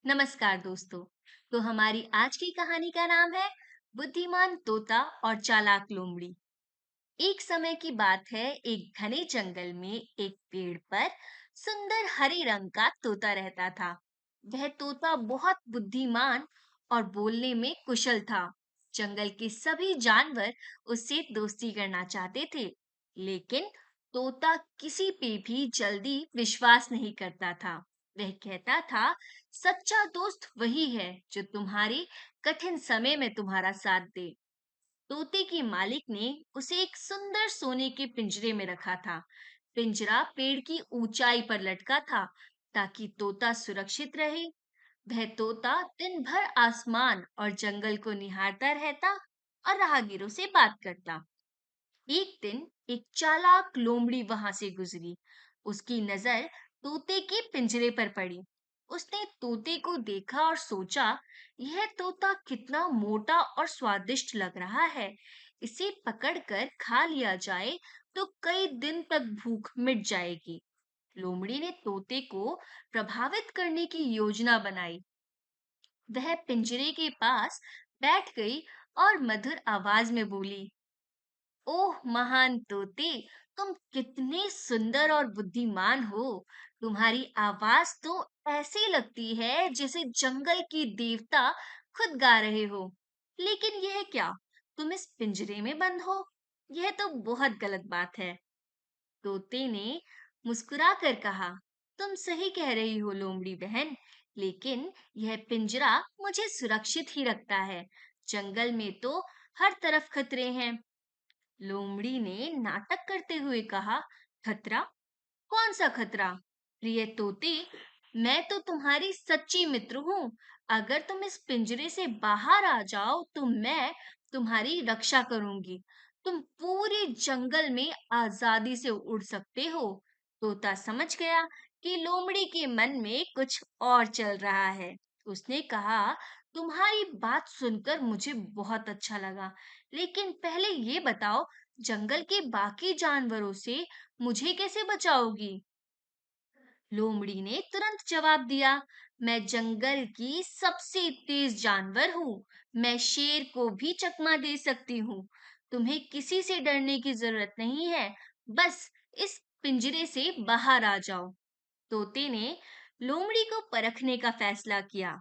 नमस्कार दोस्तों। तो हमारी आज की कहानी का नाम है बुद्धिमान तोता और चालाक लोमड़ी। एक समय की बात है, एक घने जंगल में एक पेड़ पर सुंदर हरे रंग का तोता रहता था। वह तोता बहुत बुद्धिमान और बोलने में कुशल था। जंगल के सभी जानवर उससे दोस्ती करना चाहते थे, लेकिन तोता किसी पे भी जल्दी विश्वास नहीं करता था। वह कहता था, सच्चा दोस्त वही है जो तुम्हारे कठिन समय में तुम्हारा साथ दे। तोते के मालिक ने उसे एक सुंदर सोने के पिंजरे में रखा था। पिंजरा पेड़ की ऊंचाई पर लटका था ताकि तोता सुरक्षित रहे। वह तोता दिन भर आसमान और जंगल को निहारता रहता और राहगीरों से बात करता। एक दिन एक चालाक लोमड़ी वहां से गुजरी। उसकी नजर तोते के पिंजरे पर पड़ी। उसने तोते को देखा और सोचा, यह तोता कितना मोटा और स्वादिष्ट लग रहा है। इसे पकड़कर खा लिया जाए तो कई दिन तक भूख मिट जाएगी। लोमड़ी ने तोते को प्रभावित करने की योजना बनाई। वह पिंजरे के पास बैठ गई और मधुर आवाज में बोली, ओह महान तोते, तुम कितने सुंदर और बुद्धिमान हो। तुम्हारी आवाज तो ऐसी लगती है जैसे जंगल की देवता खुद गा रहे हो। लेकिन यह क्या, तुम इस पिंजरे में बंद हो? यह तो बहुत गलत बात है। तोते ने मुस्कुरा कर कहा, तुम सही कह रही हो लोमड़ी बहन, लेकिन यह पिंजरा मुझे सुरक्षित ही रखता है। जंगल में तो हर तरफ खतरे हैं। लोमड़ी ने नाटक करते हुए कहा, खतरा? कौन सा खतरा? प्रिय तोते, मैं तो तुम्हारी सच्ची मित्र हूँ। अगर तुम इस पिंजरे से बाहर आ जाओ तो मैं तुम्हारी रक्षा करूंगी। तुम पूरे जंगल में आजादी से उड़ सकते हो। तोता समझ गया कि लोमड़ी के मन में कुछ और चल रहा है। उसने कहा, तुम्हारी बात सुनकर मुझे बहुत अच्छा लगा, लेकिन पहले ये बताओ, जंगल के बाकी जानवरों से मुझे कैसे बचाओगी? लोमड़ी ने तुरंत जवाब दिया, मैं जंगल की सबसे तेज जानवर हूँ। मैं शेर को भी चकमा दे सकती हूँ। तुम्हें किसी से डरने की जरूरत नहीं है। बस इस पिंजरे से बाहर आ जाओ। तोते ने लोमड़ी को परखने का फैसला किया।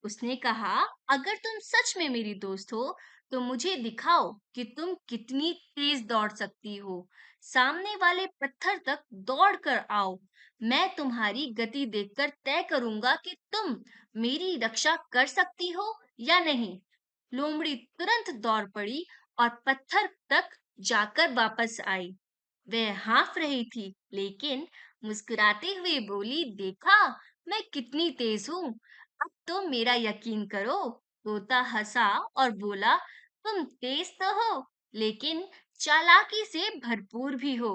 उसने कहा, अगर तुम सच में मेरी दोस्त हो तो मुझे दिखाओ कि तुम कितनी तेज दौड़ सकती हो। सामने वाले पत्थर तक दौड़ कर आओ। मैं तुम्हारी गति देखकर तय करूंगा कि तुम मेरी रक्षा कर सकती हो या नहीं। लोमड़ी तुरंत दौड़ पड़ी और पत्थर तक जाकर वापस आई। वह हाँफ रही थी, लेकिन मुस्कुराते हुए बोली, देखा मैं कितनी तेज हूँ। अब तो मेरा यकीन करो। तोता हंसा और बोला, तुम तेज तो हो, लेकिन चालाकी से भरपूर भी हो।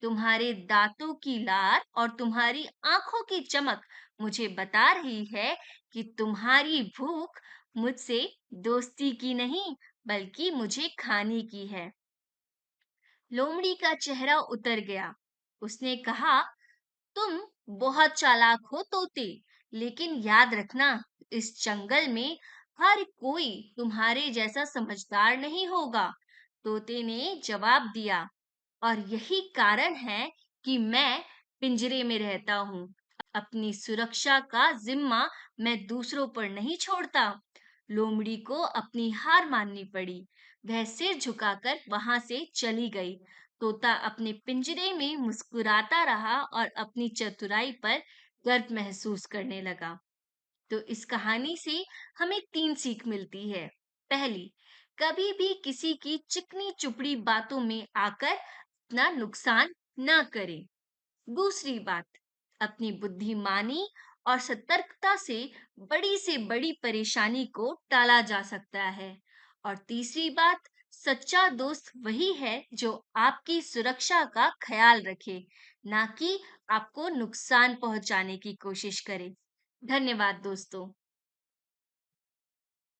तुम्हारे दांतों की लार और तुम्हारी आंखों की चमक मुझे बता रही है कि तुम्हारी भूख मुझसे दोस्ती की नहीं, बल्कि मुझे खाने की है। लोमड़ी का चेहरा उतर गया। उसने कहा, तुम बहुत चालाक हो तोते, लेकिन याद रखना, इस जंगल में हर कोई तुम्हारे जैसा समझदार नहीं होगा। तोते ने जवाब दिया, और यही कारण है कि मैं पिंजरे में रहता हूँ। अपनी सुरक्षा का जिम्मा मैं दूसरों पर नहीं छोड़ता। लोमड़ी को अपनी हार माननी पड़ी। वह सिर झुकाकर वहां से चली गई। तोता अपने पिंजरे में मुस्कुराता रहा और अपनी चतुराई पर गर्व महसूस करने लगा। तो इस कहानी से हमें तीन सीख मिलती है। पहली, कभी भी किसी की चिकनी चुपड़ी बातों में आकर अपना नुकसान न करें। दूसरी बात, अपनी बुद्धिमानी और सतर्कता से बड़ी परेशानी को टाला जा सकता है। और तीसरी बात, सच्चा दोस्त वही है जो आपकी सुरक्षा का ख्याल रखे, ना कि आपको नुकसान पहुंचाने की कोशिश करे। धन्यवाद दोस्तों।